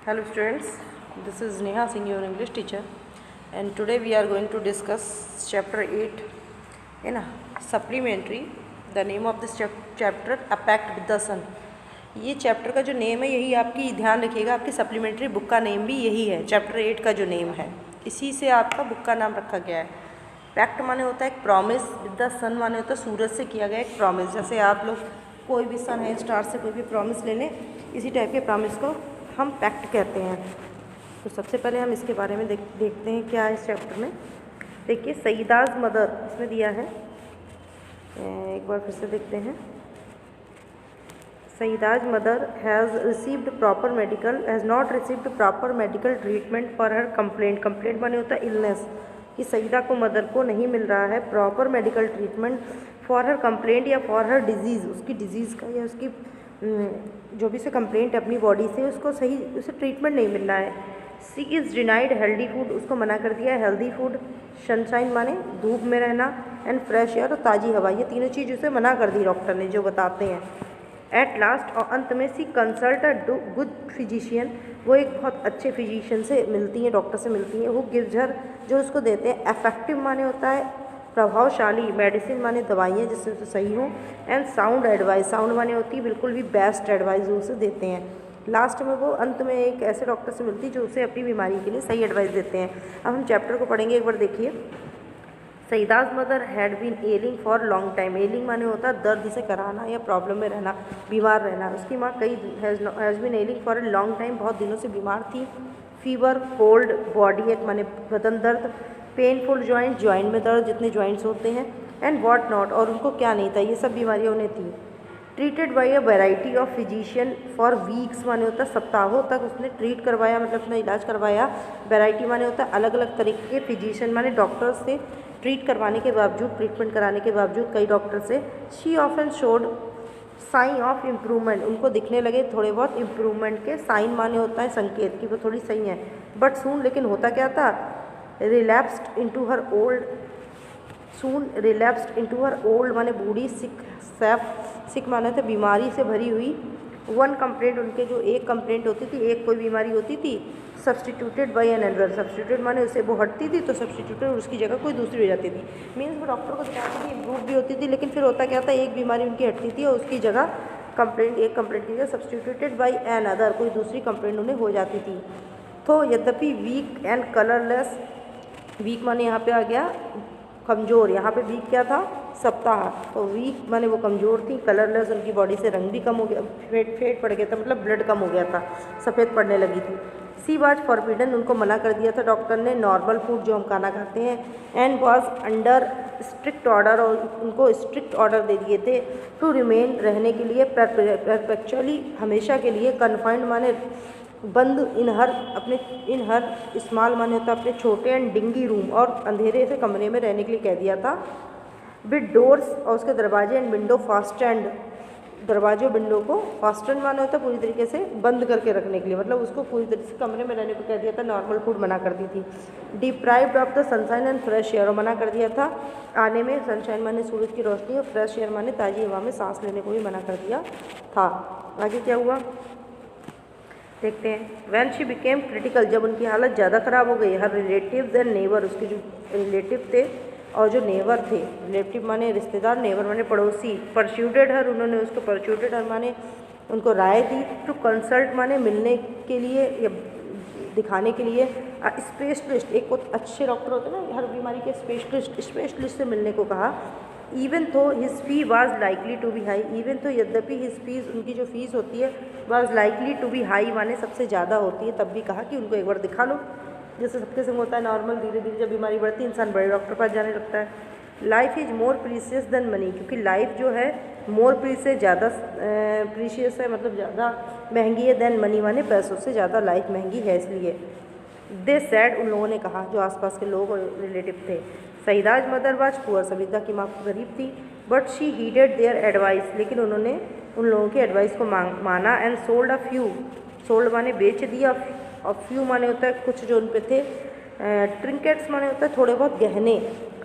Hello students, this is Neha Singh, your English teacher, and today we are going to discuss chapter 8 in a supplementary. The name of this chapter A Pact with the Sun. ये chapter का जो name है यही आपकी ध्यान रखिएगा, आपकी supplementary book का नेम भी यही है, चैप्टर 8 का जो नेम है इसी से आपका बुक का नाम रखा गया है। पैक्ट माने होता है एक प्रॉमिस, विद द सन माने होता है सूरज से किया गया एक प्रॉमिस। जैसे आप लोग कोई भी सन है स्टार से कोई भी प्रॉमिस ले लें, इसी टाइप के प्रॉमिस को हम पैक्ट कहते हैं। तो सबसे पहले हम इसके बारे में देखते हैं क्या है इस चैप्टर में। देखिए सईदाज मदर इसमें दिया है, एक बार फिर से देखते हैं। Saida's mother has not received proper medical treatment for her complaint. Complaint माने होता है इलनेस, कि सईदा को मदर को नहीं मिल रहा है proper medical treatment for her complaint या फॉर हर डिजीज़, उसकी डिजीज़ का या उसकी जो भी से कंप्लेंट है अपनी बॉडी से, उसको सही उसे ट्रीटमेंट नहीं मिल रहा है। सी इज़ डिनाइड हेल्दी फूड, उसको मना कर दिया है हेल्दी फूड। सनशाइन माने धूप में रहना, एंड फ्रेश एयर और ताज़ी हवा, ये तीनों चीज़ उसे मना कर दी डॉक्टर ने जो बताते हैं। एट लास्ट और अंत में सी कंसल्ट अ गुड फिजिशियन, वो एक बहुत अच्छे फिजिशियन से मिलती हैं, डॉक्टर से मिलती हैं। वो गिव्स हर, जो उसको देते हैं। इफेक्टिव माने होता है प्रभावशाली, मेडिसिन माने दवाइयाँ जिससे उसे सही हो, एंड साउंड एडवाइस, साउंड माने होती है बिल्कुल भी बेस्ट एडवाइस जो उसे देते हैं। लास्ट में वो अंत में एक ऐसे डॉक्टर से मिलती है जो उसे अपनी बीमारी के लिए सही एडवाइस देते हैं। अब हम चैप्टर को पढ़ेंगे, एक बार देखिए। Saida's mother had been ailing for long time. Ailing माने होता है दर्द से कराना या प्रॉब्लम में रहना, बीमार रहना। उसकी माँ has been ailing for a long time, बहुत दिनों से बीमार थी। फीवर, कोल्ड, बॉडी एक माने बदन दर्द, पेनफुल जॉइंट, जॉइंट में दर्द जितने जॉइंट्स होते हैं, एंड वॉट नॉट, और उनको क्या नहीं था, ये सब बीमारियाँ उन्हें थी। Treated by a variety of physician for weeks माने होता है सप्ताहों तक उसने ट्रीट करवाया, मतलब अपना इलाज करवाया। वेराइटी माने होता है अलग अलग तरीके के, फिजिशियन माने डॉक्टर्स से ट्रीट करवाने के बावजूद, ट्रीटमेंट कराने के बावजूद कई डॉक्टर से। She often showed sign of improvement, उनको दिखने लगे थोड़े बहुत इम्प्रूवमेंट के। साइन माने होता है संकेत कि वो थोड़ी सही है। बट सून, लेकिन होता क्या था, रिलैप्स्ड इनटू हर ओल्ड माने बूढ़ी, सिक माने थे बीमारी से भरी हुई। वन कंप्लेंट, उनके जो एक कंप्लेंट होती थी, एक कोई बीमारी होती थी, substituted by another, substitute माने उसे वो हटती थी तो सब्सटीट्यूटेड उसकी जगह कोई दूसरी हो जाती थी। मीन्स वो डॉक्टर को दिखाती थी, इम्प्रूव भी होती थी, लेकिन फिर होता क्या था, एक बीमारी उनकी हटती थी और उसकी जगह एक कंप्लेंट की जगह सब्सटीट्यूटेड बाई एन अदर, कोई दूसरी कंप्लेंट उन्हें हो जाती थी। तो यद्यपि वीक एंड कलरलेस, वीक माने यहाँ पे आ गया कमज़ोर, यहाँ पे वीक क्या था, सप्ताह, तो वीक माने वो कमज़ोर थी। कलरलेस, उनकी बॉडी से रंग भी कम हो गया, फेड पड़ गया था, मतलब ब्लड कम हो गया था, सफ़ेद पड़ने लगी थी। सी वाज फॉरबिडन, उनको मना कर दिया था डॉक्टर ने नॉर्मल फूड जो हम खाना खाते हैं। And was under strict order, और उनको स्ट्रिक्ट ऑर्डर दे दिए थे टू रिमेन, रहने के लिए, परपेचुअली, हमेशा के लिए। कन्फाइंड माने बंद, इन हर स्मॉल माने होता अपने छोटे, एंड डिंगी रूम, और अंधेरे से कमरे में रहने के लिए कह दिया था। विद डोर्स, और उसके दरवाजे, एंड विंडो फास्टेंड, दरवाजे विंडो को फास्टेंड माने होता पूरी तरीके से बंद करके रखने के लिए, मतलब उसको पूरी तरीके से कमरे में रहने को कह दिया था। नॉर्मल फूड मना कर दी थी। Deprived of the sunshine and fresh air, और मना कर दिया था आने में, सनशाइन माने सूरज की रोशनी, और फ्रेश एयर माने ताज़ी हवा में सांस लेने को भी मना कर दिया था। आगे क्या हुआ देखते हैं। वैन शी बिकेम क्रिटिकल, जब उनकी हालत ज़्यादा ख़राब हो गई, हर रिलेटिव्स एंड नेबर, उसके जो रिलेटिव थे और जो नेबर थे, रिलेटिव माने रिश्तेदार, नेबर माने पड़ोसी, परस्यूटेड हर, उन्होंने उसको परस्यूटेड हर माने उनको राय दी। टू कंसल्ट माने मिलने के लिए या दिखाने के लिए। स्पेशलिस्ट, एक बहुत अच्छे डॉक्टर होते हैं ना हर बीमारी के, स्पेशलिस्ट से मिलने को कहा। Even though his fee was likely to be high, even though यद्यपि हिज फीस, उनकी जो फीस होती है, was likely to be high माने सबसे ज़्यादा होती है, तब भी कहा कि उनको एक बार दिखा लो। जैसे सबके संग होता है नॉर्मल, धीरे धीरे जब बीमारी बढ़ती है इंसान बड़े डॉक्टर पास जाने लगता है। Life is more precious than money, क्योंकि लाइफ जो है मोर प्रीशियस, ज़्यादा प्रीशियस है, मतलब ज़्यादा महंगी है, देन मनी माने पैसों से ज़्यादा लाइफ महंगी है, इसलिए। दे सैड, उन लोगों ने कहा, जो आसपास के लोग और रिलेटिव थे। सईदाज मदर वाज पुअर, सईदा की माँ गरीब थी। बट शी हीडेड देयर एडवाइस, लेकिन उन्होंने उन लोगों की एडवाइस को माना। And sold a few, sold माने बेच दिया, और फ्यू माने होता है कुछ जो उन पे थे। ट्रिंकेट्स माने होता है थोड़े बहुत गहने।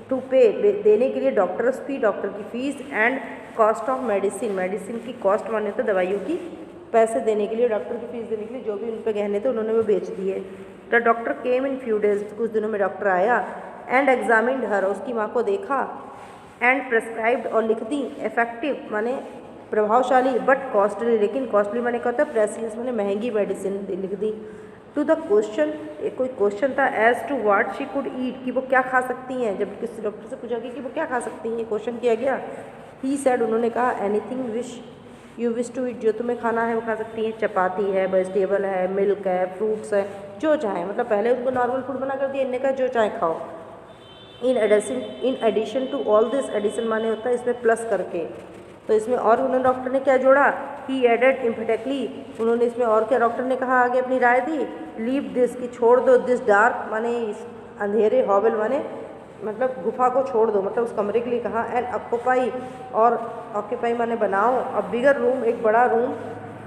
टू पे, देने के लिए डॉक्टर्स फी, डॉक्टर की fees. And cost of medicine, medicine की कॉस्ट माने होता है दवाइयों की पैसे देने के लिए, डॉक्टर की फीस देने के लिए जो भी उन पे गहने थे उन्होंने वो बेच दिए। The doctor came in few days, कुछ दिनों में डॉक्टर आया, एंड एग्जामिन्ड हर, उसकी माँ को देखा, एंड प्रेस्क्राइब्ड, और लिख दी, इफेक्टिव माने प्रभावशाली, बट कॉस्टली, लेकिन कॉस्टली माने क्या होता है, प्रेसियस माने महंगी मेडिसिन लिख दी। टू द क्वेश्चन, कोई क्वेश्चन था, as to what she could eat, कि वो क्या खा सकती हैं, जब किसी डॉक्टर से पूछा गया कि वो क्या खा सकती हैं, क्वेश्चन किया गया। ही सेड, उन्होंने कहा, anything wish you wish to eat, जो तुम्हें खाना है वो खा सकती हैं, चपाती है, वेजिटेबल है, मिल्क है, फ्रूट्स है, जो चाहें, मतलब पहले उनको नॉर्मल फूड बना कर दिया, इनने कहा जो चाहे खाओ। In addition to all this, addition माने होता है इसमें प्लस करके, तो इसमें और उन्होंने डॉक्टर ने क्या जोड़ा, ही एडेड इम्फेटिकली, उन्होंने इसमें और क्या डॉक्टर ने कहा, आगे अपनी राय दी, लीव दिस, कि छोड़ दो, दिस डार्क माने इस अंधेरे, हॉवेल माने मतलब गुफा को छोड़ दो, मतलब उस कमरे के लिए कहा, एंड ऑक्यूपाई, और ऑक्यूपाई माने बनाओ, अ बिगर रूम, एक बड़ा room,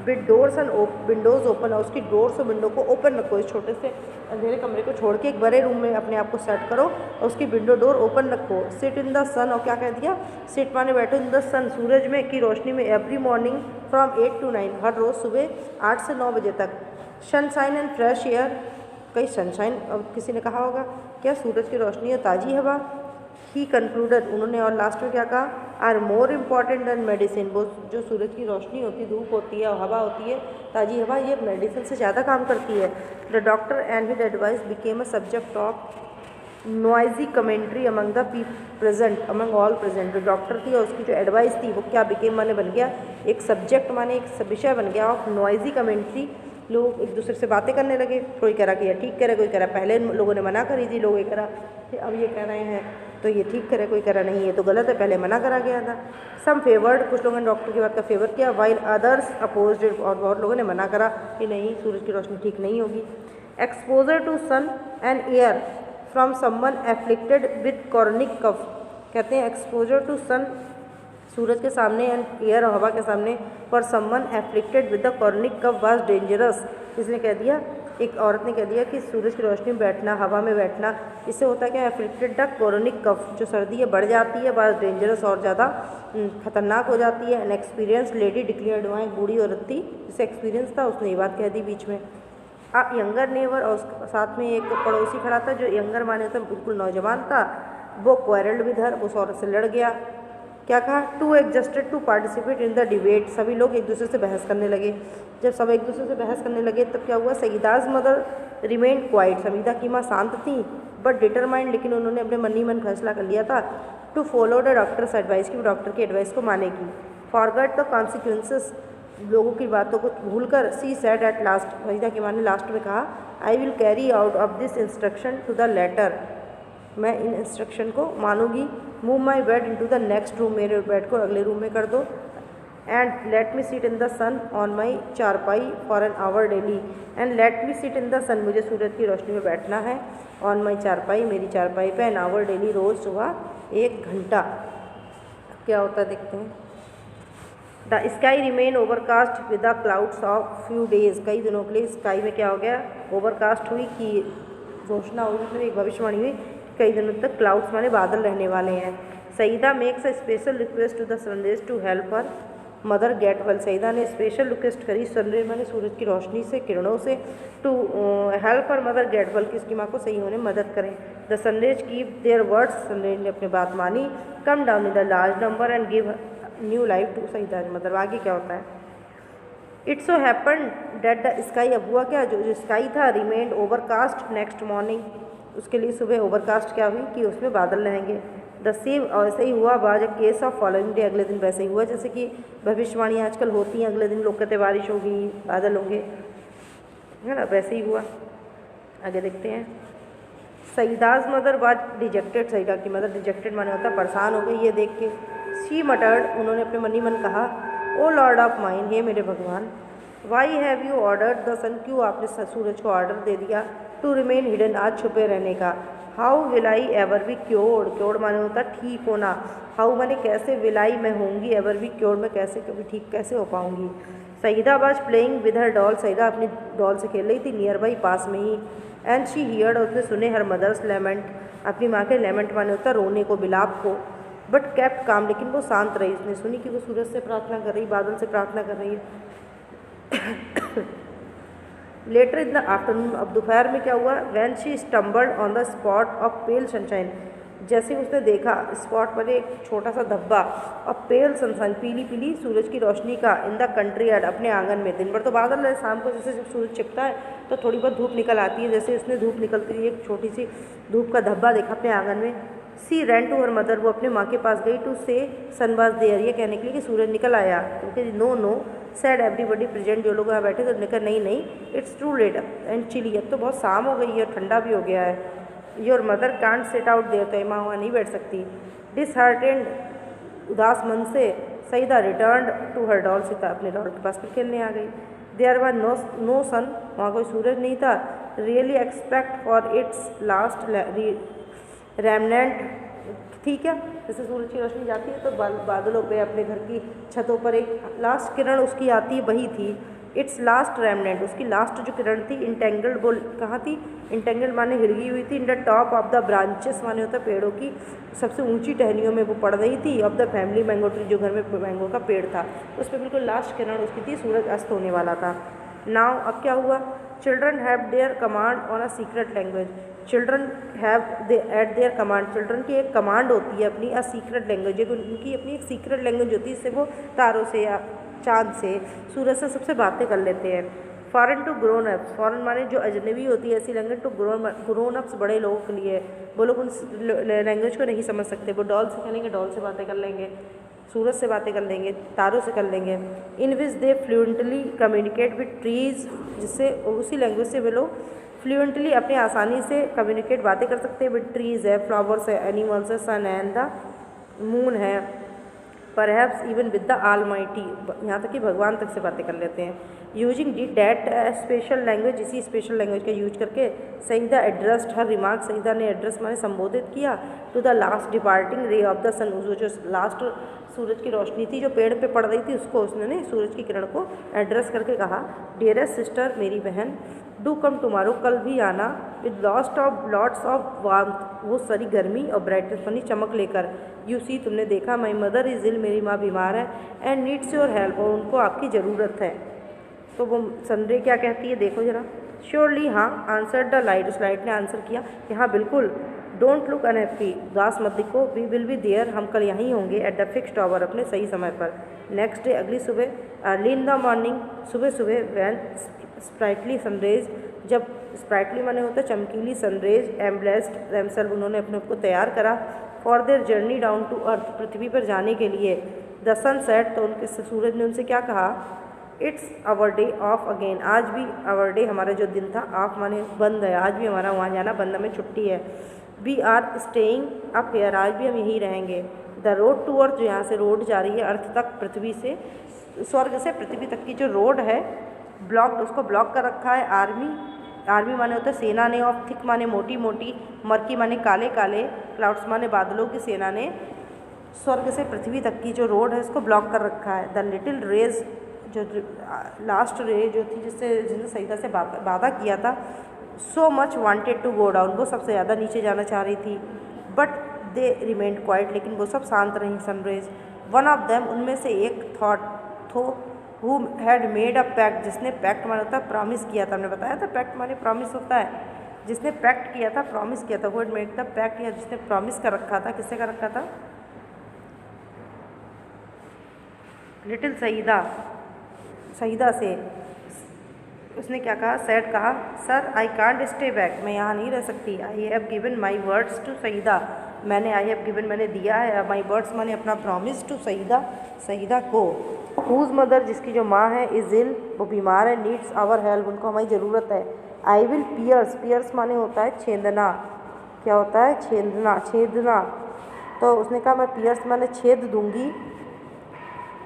with doors and Windows open, और उसकी डोर्स और विंडो को ओपन रखो, इस छोटे से अंधेरे कमरे को छोड़ के एक बड़े रूम में अपने आप को सेट करो और उसकी विंडो डोर ओपन रखो। सिट इन द सन, और क्या कह दिया, सिट माने बैठो इन द सन, सूरज में की रोशनी में, एवरी मॉर्निंग फ्रॉम 8 to 9, हर रोज़ सुबह 8 से 9 बजे तक, सनशाइन एंड फ्रेश एयर, कई सनशाइन, अब किसी ने कहा होगा क्या, सूरज की रोशनी और ताज़ी हवा। ही कंक्लूडेड, उन्होंने और लास्ट में क्या कहा, are more important than medicine, वो जो सूरज की रोशनी होती है, धूप होती है और हवा होती है, ताज़ी हवा, ये मेडिसिन से ज़्यादा काम करती है। The doctor and his advice became a subject of noisy commentary among the present, among all present, जो डॉक्टर थी और उसकी जो एडवाइस थी वो क्या बिकेम माने बन गया, एक सब्जेक्ट माने एक विषय बन गया ऑफ नॉइजी कमेंट्री, लोग एक दूसरे से बातें करने लगे, कोई कह रहा कि ये ठीक कह रहा, कोई कह रहा पहले लोगों ने मना करी थी, लोग ये कह रहा अब ये कह रहे हैं तो ये ठीक करे, कोई कह रहा नहीं ये तो गलत है, पहले मना करा गया था। सम फेवर्ड, कुछ लोगों ने डॉक्टर की बात का फेवर किया, वाइल अदर्स अपोज्ड, और बहुत लोगों ने मना करा कि नहीं सूरज की रोशनी ठीक नहीं होगी। Exposure to sun and air from someone afflicted with chronic cough, कहते हैं एक्सपोजर टू सन, सूरज के सामने, एंड एयर, हवा के सामने, for someone afflicted with the chronic cough was dangerous, इसने कह दिया, एक औरत ने कह दिया कि सूरज की रोशनी में बैठना, हवा में बैठना, इससे होता है क्या, एफ्लिक्टेड द कॉर्निक कफ, जो सर्दी है बढ़ जाती है, वाज डेंजरस, और ज़्यादा खतरनाक हो जाती है। एन एक्सपीरियंस लेडी डिक्लेयर्ड, वहाँ एक बूढ़ी औरत थी जिसे एक्सपीरियंस था, उसने ये बात कह दी बीच में। आ यंगर नेवर, और साथ में एक पड़ोसी खड़ा था जो यंगर माने था, बिल्कुल नौजवान था, वो क्वारल्ड विद हर, उस औरत से लड़ गया। क्या कहा, to adjusted to participate in the debate, सभी लोग एक दूसरे से बहस करने लगे। जब सब एक दूसरे से बहस करने लगे तब क्या हुआ, सईदाज मदर रिमेन क्वाइट, समीदा की माँ शांत थी, बट डिटरमाइंड, लेकिन उन्होंने अपने मन ही मन फैसला कर लिया था, to follow the doctor's advice, की डॉक्टर की एडवाइस को मानेगी। फॉरगेट द कॉन्सिक्वेंसेस, लोगों की बातों को भूलकर, she said at last, Saida की माँ ने लास्ट में कहा, I will carry out of this instruction to the letter, मैं इन इंस्ट्रक्शन को मानूंगी। Move my bed into the next room, मेरे बेड को अगले रूम में कर दो। And let me sit in the sun on my charpai for an hour daily, and let me sit in the sun, मुझे सूरज की रोशनी में बैठना है, ऑन माई चारपाई, मेरी चारपाई पे, एन आवर डेली, रोज़ सुबह 1 घंटा। क्या होता है देखते हैं। The sky remain overcast with the clouds of few days, कई दिनों के लिए स्काई में क्या हो गया, ओवरकास्ट हुई, कि घोषणा हुई, मतलब एक भविष्यवाणी हुई, कई दिनों तक क्लाउड्स माने बादल रहने वाले हैं। Saida makes a special request to the sunrays to help her mother get well, Saida ने स्पेशल रिक्वेस्ट करी, सनरेज माने सूरज की रोशनी से, किरणों से, to help her mother get well, कि इसकी माँ को सही होने मदद करें। The sunrays keep their words, sunrays ने अपनी बात मानी, come down in the large number and give new life to Saida, मतलब आगे क्या होता है। It so happen that the sky, अब हुआ क्या, जो स्काई था, रिमेंड ओवरकास्ट नेक्स्ट मॉर्निंग, उसके लिए सुबह ओवरकास्ट क्या हुई कि उसमें बादल रहेंगे। द सेम, ऐसे ही हुआ बाज केस ऑफ फॉलोइंग डे, अगले दिन वैसे ही हुआ जैसे कि भविष्यवाणी आजकल होती हैं, अगले दिन लोग कहते बारिश होगी, बादल होंगे, है ना, वैसे ही हुआ। आगे देखते हैं। Saida's mother was dejected, Saeeda की मदर डिजेक्टेड माने होता है परेशान हो गई ये देख के। शी मटर्ड, उन्होंने अपने मन ही मन कहा, ओ लॉर्ड ऑफ माइन, हे मेरे भगवान, why have you ordered the sun, क्यों आपने सूरज को ऑर्डर दे दिया, टू रिमेन हिडन, आज छुपे रहने का। How will I ever be cured, cured माने होता ठीक होना, हाउ माने कैसे, विल आई मैं होंगी, एवर बी क्योर्ड मैं कैसे कभी ठीक कैसे हो पाऊंगी। Saida was playing with her doll, Saida अपनी डॉल से खेल रही थी, नियर बाई पास में ही। एंड शी हियर्ड, उसने सुने हर मदर्स लेमेंट, अपनी माँ के लेमेंट माने होता रोने को, बिलाप को। बट केप्ट काम, लेकिन वो शांत रही, उसने सुनी कि वो सूरज से प्रार्थना कर रही, बादल से प्रार्थना कर रही है, लेटर इन द आफ्टरनून, अब दोपहर में क्या हुआ, when she stumbled on the spot of pale sunshine, जैसे उसने देखा स्पॉट पर एक छोटा सा धब्बा और पेल सनशाइन, पीली पीली सूरज की रोशनी का, इन द कंट्री यार्ड, अपने आंगन में। दिन भर तो बादल रहे, शाम को जैसे जब सूरज छिपता है तो थोड़ी बहुत धूप निकल आती है, जैसे उसने धूप निकलती हुई एक छोटी सी धूप का धब्बा देखा अपने आंगन में। सी रैन टू हर मदर, वो अपने माँ के पास गई, टू से सनबाज देयर, ये कहने के लिए कि सूरज निकल आया। क्योंकि no no said everybody present, जो लोग यहाँ बैठे थे उन्होंने कहा नहीं नहीं, it's too late and chilly, अब तो बहुत शाम हो गई है और ठंडा भी हो गया है। Your mother can't set out there, तो माँ वहाँ नहीं बैठ सकती। डिसहार्टेंड, उदास मन से, Saida return to her doll, Sita अपने डॉल के पास फिर खेलने आ गई। देयर वर नो सन, वहाँ कोई सूरज नहीं था। Really expect for its last remnant, ठीक है, जैसे सूरज की रोशनी जाती है तो बादलों पे अपने घर की छतों पर एक लास्ट किरण उसकी आती है, वही थी इट्स लास्ट रेमनेंट, उसकी लास्ट जो किरण थी। इंटेंगल्ड, बोल कहाँ थी, इंटेंगल्ड माने हिलगी हुई थी। In the top of the branches माने होता है पेड़ों की सबसे ऊंची टहनियों में वो पड़ रही थी। Of the family mango tree, जो घर में मैंगो का पेड़ था उस पर बिल्कुल लास्ट किरण उसकी थी, सूरज अस्त होने वाला था। नाउ अब क्या हुआ, children have their command on a secret language, children have eight there command, children की एक कमांड होती है अपनी, अ सीक्रेट लैंग्वेज, उनकी अपनी एक सीक्रेट लैंग्वेज होती है, इससे वो तारों से या चाँद से सूरज से सबसे बातें कर लेते हैं। Foreign to grown ups, foreign माने जो अजनबी होती है ऐसी लैंग्वेज, टू ग्रोन अप्स बड़े लोगों के लिए, वो लोग उस लैंग्वेज को नहीं समझ सकते, वो डॉल से खेलेंगे, डॉल से बातें कर लेंगे, सूरज से बातें कर लेंगे, तारों से कर लेंगे। इन विच दे फ्लुएंटली कम्युनिकेट विद ट्रीज, जिससे उसी लैंग्वेज से वे लोग फ्लुएंटली अपने आसानी से कम्युनिकेट बातें कर सकते हैं। विद ट्रीज है, फ्लावर्स है, एनिमल्स है, सन है, एंड द मून है, perhaps even with the almighty, यहाँ तक कि भगवान तक से बातें कर लेते हैं। Using the that special language, इसी स्पेशल लैंग्वेज का यूज करके Saida addressed her remark, Saida ने एड्रेस माने संबोधित किया to the last departing ray of the sun, जो लास्ट सूरज की रोशनी थी जो पेड़ पे पड़ रही थी उसको उसने सूरज की किरण को एड्रेस करके कहा, डियरेस्ट सिस्टर, मेरी बहन, डू कम टुमारो, कल भी आना, विद लॉट्स ऑफ वार्मथ, वो सारी गर्मी और ब्राइटनेस बनी चमक लेकर। यू सी, तुमने देखा, माई मदर इज़ इल, मेरी माँ बीमार है, एंड नीड्स योर हेल्प, और उनको आपकी ज़रूरत है। तो वो सनरे क्या कहती है, देखो जरा। श्योरली, हाँ, आंसर द लाइट, उस लाइट ने आंसर किया कि हाँ बिल्कुल। डोंट लुक अनहैप्पी, उदास मत दिखो, वी विल बी देयर, हम कल यहीं होंगे, एट द फिक्स्ड आवर, अपने सही समय पर। नेक्स्ट डे, अगली सुबह, अर्ली इन द मॉर्निंग, सुबह सुबह, वैन स्प्राइटली सनरेज, जब स्प्राइटली माने होता है चमकीली, सनरेज एम्ब्लेस्ड देमसेल्फ, उन्होंने अपने को तैयार करा, for their journey down to earth, पृथ्वी पर जाने के लिए। द सन सेट, तो उनके सूरज ने उनसे क्या कहा, it's our day off again, आज भी आवर डे, हमारा जो दिन था, ऑफ माने बंद है, आज भी हमारा वहाँ जाना बंद, हमें छुट्टी है। We are staying up here, आज भी हम यहीं रहेंगे। द रोड टू अर्थ, जो यहाँ से रोड जा रही है अर्थ तक, पृथ्वी से, स्वर्ग से पृथ्वी तक की जो रोड है, ब्लॉक, उसको ब्लॉक कर रखा है आर्मी, आर्मी माने होता है सेना ने, और थिक माने मोटी मोटी, मर्की माने काले काले, क्लाउड्स माने बादलों की सेना ने स्वर्ग से पृथ्वी तक की जो रोड है उसको ब्लॉक कर रखा है। द लिटिल रेज, जो लास्ट रे जो थी जिसने सईदा से वादा किया था, so much wanted to go down, वो सबसे ज़्यादा नीचे जाना चाह रही थी, बट दे रिमेंड क्वाइट, लेकिन वो सब शांत रहीं। सनरेज, वन ऑफ देम, उनमें से एक, thought though, who had made a pact, जिसने पैक्ट माना होता है प्रॉमिस किया था, हमने बताया था पैक्ट माने प्रॉमिस होता है, जिसने पैक्ट किया था, प्रॉमिस किया था, वो हैड मेड द पैक्ट, या जिसने प्रॉमिस कर रखा था, किससे कर रखा था, लिटिल सईदा, सईदा से। उसने क्या कहा, सैड कहा, sir I can't stay back, मैं यहाँ नहीं रह सकती, I have given my words to Saida, मैंने आई हैव गिवन मैंने दिया है, माई वर्ड्स माने अपना प्रॉमिस, टू सईदा, सईदा को। हुज मदर, जिसकी जो माँ है, इज इल, वो बीमार है, नीड्स आवर हेल्प, उनको हमारी ज़रूरत है। आई विल पियर्स, पियर्स माने होता है छेदना, क्या होता है, छेदना, छेदना, तो उसने कहा मैं पियर्स माने छेद दूंगी,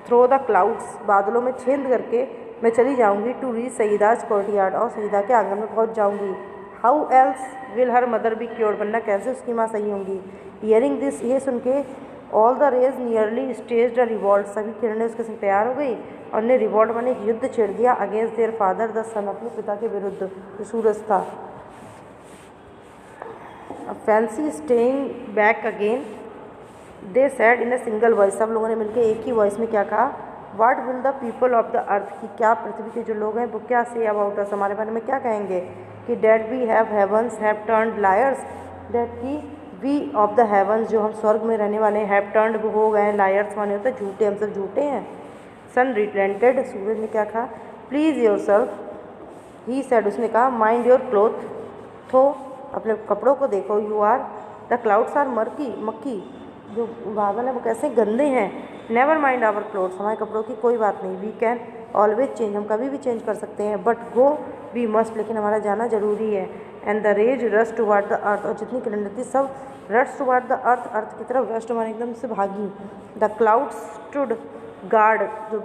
थ्रो द क्लाउड्स, बादलों में छेद करके मैं चली जाऊंगी, टू रीच सईदाज कोर्टयार्ड, और सईदा के आंगन में पहुंच जाऊंगी। How else will her mother be cured, वरना कैसे उसकी माँ सही होंगी। हियरिंग दिस, ये सुन के, all the rays nearly stage the revolt, सभी किरणें उसके संग तैयार हो गई और ने रिवॉल्ट माने एक युद्ध छेड़ दिया, अगेंस्ट देयर फादर द सन, अपने पिता के विरुद्ध जो सूरज था। Fancy staying back again, they sad in a single voice, सब लोगों ने मिलकर एक ही वॉइस में क्या कहा, what will the people of the earth, कि क्या पृथ्वी के जो लोग हैं वो क्या से अबाउट अस, हमारे बारे में क्या कहेंगे, कि that we have heavens have turned liars, that की वी ऑफ द हेवंस, जो हम स्वर्ग में रहने वाले हैं, हैव टर्न्ड वो हो गए, लायर्स माने होता है झूठे, हम सब झूठे हैं। सन रिलेंटेड, सूरज ने क्या कहा, please your self, he said, उसने कहा, माइंड योर क्लोथ, तो अपने कपड़ों को देखो, you are, the clouds are murky, मक्खी, जो बादल हैं वो कैसे गंदे हैं, नेवर माइंड आवर क्लोथ्स, हमारे कपड़ों की कोई बात नहीं, वी कैन ऑलवेज चेंज, हम कभी भी चेंज कर सकते हैं, बट गो वी मस्ट, लेकिन हमारा जाना जरूरी है, and the rays rush toward the earth, और जितनी किरणें थी सब rush toward the earth, earth की तरफ रश माने एकदम से भागी, द क्लाउड्स स्टूड गार्ड, जो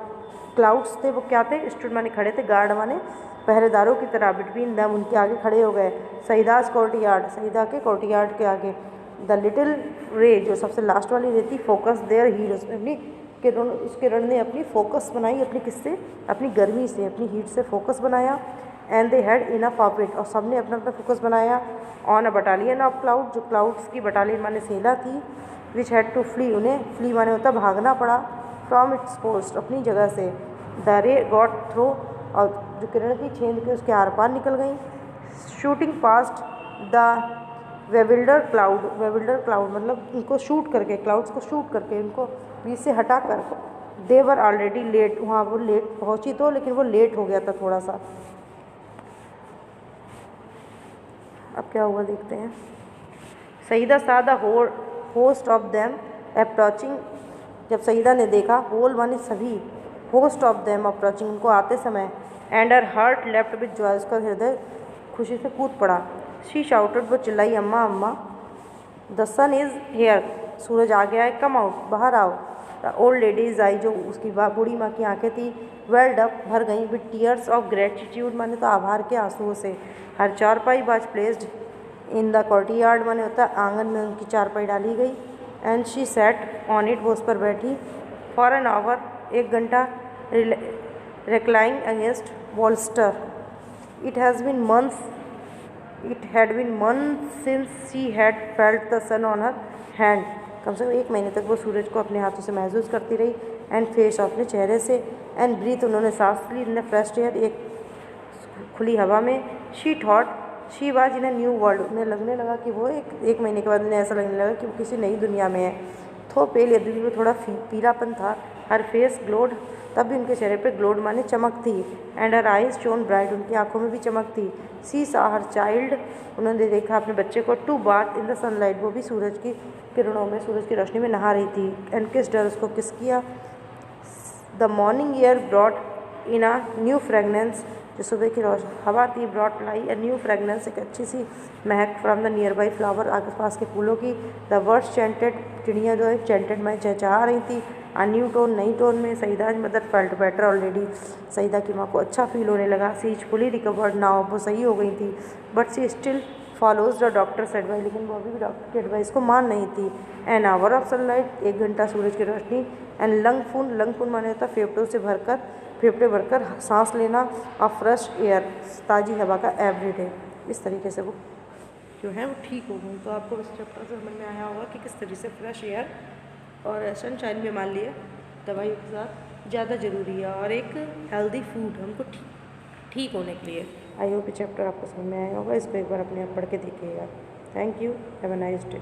क्लाउड्स थे वो क्या थे, स्टूड माने खड़े थे, गार्ड माने पहरेदारों की तरह, बिटवीन दम, उनके आगे खड़े हो गए, सईदास कोर्टयार्ड, सईदा के कोर्टयार्ड के आगे, द लिटिल रे, जो सबसे लास्ट वाली रहती, फोकस देयर हीट, उसमें अपनी किरण, उस किरण ने अपनी फोकस बनाई, अपनी किससे, अपनी गर्मी से, अपनी हीट से फोकस बनाया, and they had enough of it, और सबने अपना अपना फोकस बनाया, on a battalion of cloud, जो क्लाउड्स की बटालियन माने सेना थी, विच हैड टू फ्ली, उन्हें फ्ली माने होता भागना पड़ा, फ्रॉम इट्स पोस्ट, अपनी जगह से, द रे गॉट थ्रो, और जो किरण थी छेद के उसके आर पार निकल गई, शूटिंग पास्ट द वेविल्डर क्लाउड मतलब उनको शूट करके, क्लाउड्स को शूट करके, उनको बीच से हटा कर, दे वर ऑलरेडी लेट, वहाँ वो लेट पहुँची तो, लेकिन वो लेट हो गया था थोड़ा सा। अब क्या हुआ देखते हैं। सईदा सा the host of them approaching, जब सईदा ने देखा, होल माने सभी, होस्ट ऑफ देम अप्रोचिंग, उनको आते समय, and her heart left with Joy, उसका हृदय खुशी से कूद पड़ा, शी शाउटेड, वो चिल्लाई, अम्मा अम्मा, द सन इज़ हेयर, सूरज आ गया है, कम आउट, बाहर आओ, the old lady is I, जो उसकी बूढ़ी माँ की आंखें थी, वेल्ड अप, भर गई, विद टीयर्स ऑफ ग्रेटिट्यूड माने तो आभार के आंसुओं से, her charpai was placed in the courtyard माने होता आंगन में उनकी चारपाई डाली गई, and she sat on it, वो उस पर बैठी, फॉर एन आवर, 1 घंटा, reclining against bolster, it had been months since she had felt the sun on her hand, कम से कम 1 महीने तक वो सूरज को अपने हाथों से महसूस करती रही, एंड फेस, अपने चेहरे से, एंड ब्रीथ, उन्होंने सांस ली, इन फ्रेश एयर, एक खुली हवा में, she thought she was in a new world, उन्हें लगने लगा कि वो एक महीने के बाद उन्हें ऐसा लगने लगा कि वो किसी नई दुनिया में है, थो पेल, यदि भी वो थोड़ा पीलापन था, हर फेस ग्लोड, तब भी उनके चेहरे पे ग्लोड माने चमक थी, and her eyes shown bright, उनकी आंखों में भी चमक थी, सी सा हर चाइल्ड, उन्होंने देखा अपने बच्चे को, to bath in the sunlight, वो भी सूरज की किरणों में, सूरज की रोशनी में नहा रही थी, एंड किस डर, उसको किस किया, the morning air brought in a new fragrance, जो सुबह की हवा थी, ब्रॉट लाई अ न्यू फ्रेगनेंस, एक अच्छी सी महक, from the nearby flower, आस पास के फूलों की, द वर्ड्स चैंटेड, चिड़ियाँ जो है चैंटेड में चहचहा रही थी, आ न्यू टोन, नई टोन में, Saida's mother felt better already, सईदा की माँ को अच्छा फील होने लगा, she is fully recovered now, वो सही हो गई थी, but she still follows the doctor's advice, लेकिन वो अभी भी डॉक्टर की एडवाइस को मान नहीं थी, एन आवर ऑफ सनलाइट, 1 घंटा सूरज की रोशनी, एंड लंग फून माने होता फेफड़ों से भरकर, फेफड़े भरकर सांस लेना, और फ्रेश एयर, ताज़ी हवा का एवरीडे, इस तरीके से वो जो है वो ठीक हो गई। तो आपको इस चैप्टर से समझ में आया होगा कि किस तरीके से फ्रेश एयर और सनशाइन में मान लिए दवाइयों के साथ ज़्यादा ज़रूरी है, और एक हेल्दी फूड हमको ठीक होने के लिए। आई होप ये चैप्टर आपको समझ में आया होगा, इसको एक बार अपने आप पढ़ के देखिएगा। Thank you, have a nice day.